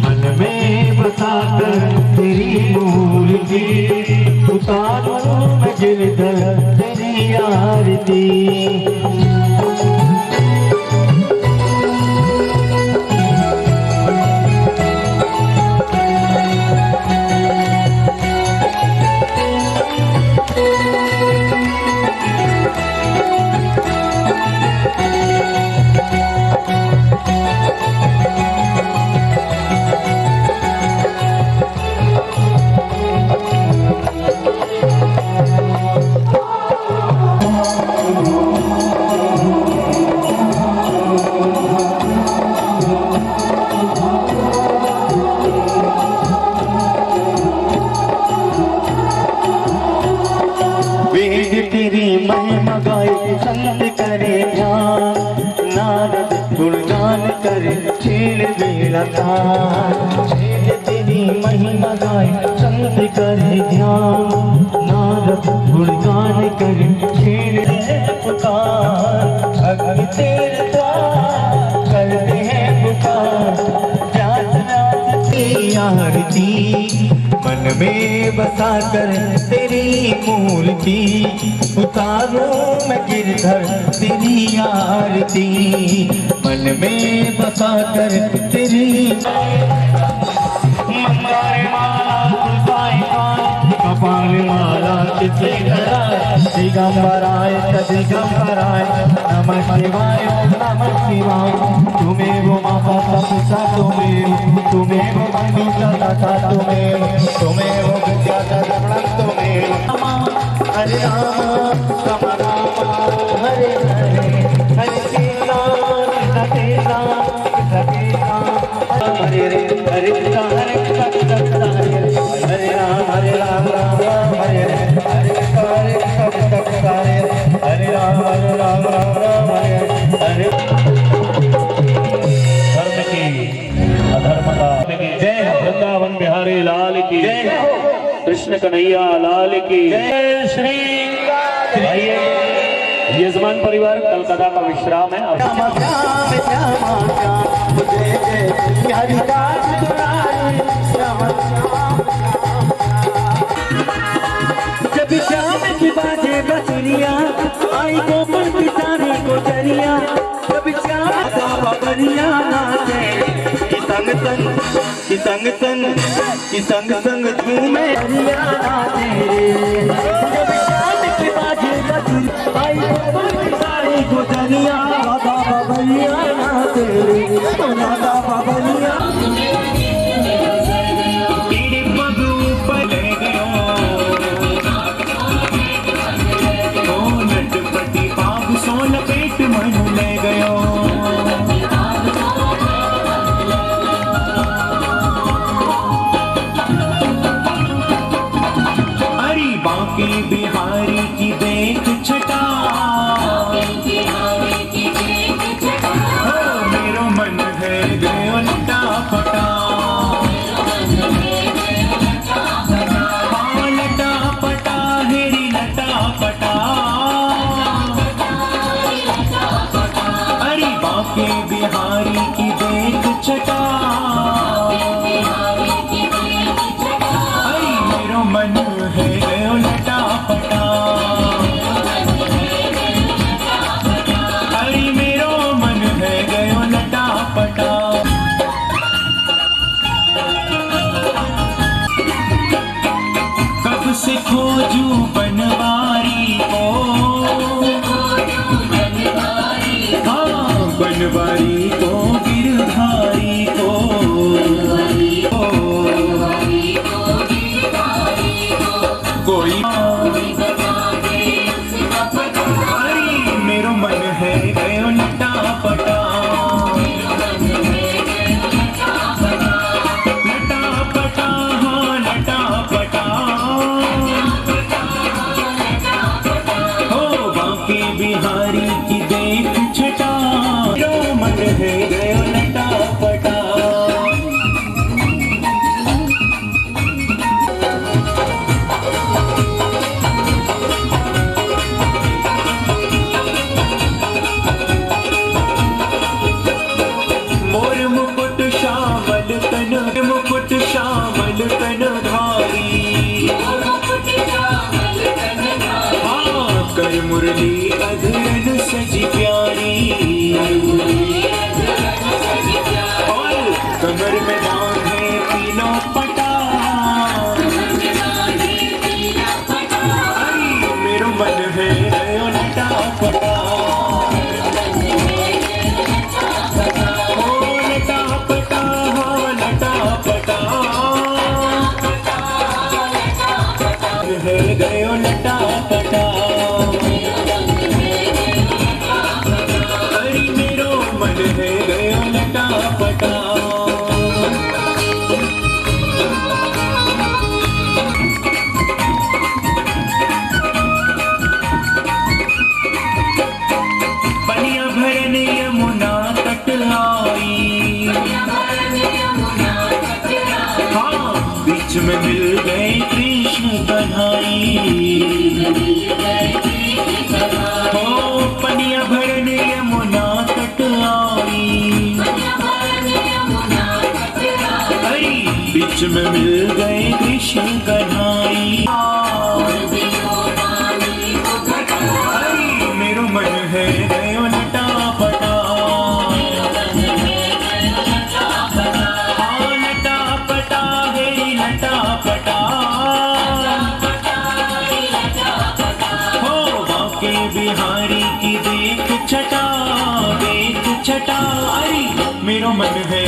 Speaker 3: मन में बसा कर तेरी मूर्ति उतारूं मैं गिरधर तेरी आरती। तेरी महिमा गाए संत करे ध्यान नारद गुणगान करे छेड़ बेड़ा तार तेरी महिमा गाए संत करे ध्यान नारद गुणगान करे छेड़ पुकार भक्ति तेरे द्वार करते हैं पुकार आरती मन में बसा कर तेरी मूर्ति उतारूं मैं गिरधर तेरी आरती मन में बसा कर तेरी मंगल माला कपाल माला दिगंबराय दिगंबराय नमः शिवाय नमः शिवाय तुम्हें वो बंदी जाता था तुम्हें वो विद्या का रमण तुम्हें हरे राम हरे हरे हरे कृष्णा हरे राम हरे रे हरे कृष्णा हरे कृष्णा हरे राम राम राम हरे हरे हरे कृष्णा कृष्णा हरे राम राम राम हरे हरे।
Speaker 1: धर्म की अधर्म का जय वृंदावन बिहारी लाल की जय कृष्ण कन्हैया लाल की जय श्री यजमान परिवार कलकत्ता का विश्राम है।
Speaker 3: जब शाम की बाजे बसुरिया आई गोपन पिसारे को चरिया जब श्याम बबरिया नाचे कि संग संग झूमे हरिया नाचे जब शाम की बाजे बसुरिया आई गोपन पिसारे को चरिया राधा बबरिया नाचे राधा बबरिया बिहारी की देख छटा मेरो मन है गयो लटा फटा लटा पटा हेरी लटा पटा अरे बाके बिहारी की देख छटा अरे मेरो मन है गयो लटा पटा अरे मेरो मन है गयो लटा पटा कब से खोजू बनवारी को हाँ बनवारी को गिरधारी को कोई मेरो मन है गयो लटा पटा लटा पटा हाँ लटा पटा हो बाके बिहारी की देख छटा मेरो मन है गयो लटा पटा मुकुट श्यामल तन धारी हाँ कर मुरली अधरन सजी प्यारी और कमर में बांधे पीला पटा मेरो मन है गयो लटा पटा गयो लटा पटा अरे मेरो मन है गयो लटा पटा पनिया भरन यमुना तट आई हाँ बीच में मिल गए कृष्ण कन्हई हो पनिया भरने यमुना तट आई अरे बीच में मिल गए कृष्ण कन्हई अरे मेरो मन है गयो लटा पटा हाँ लटा पटा हेरी लटा पटा बिहारी की देख छटा अरे मेरो मन है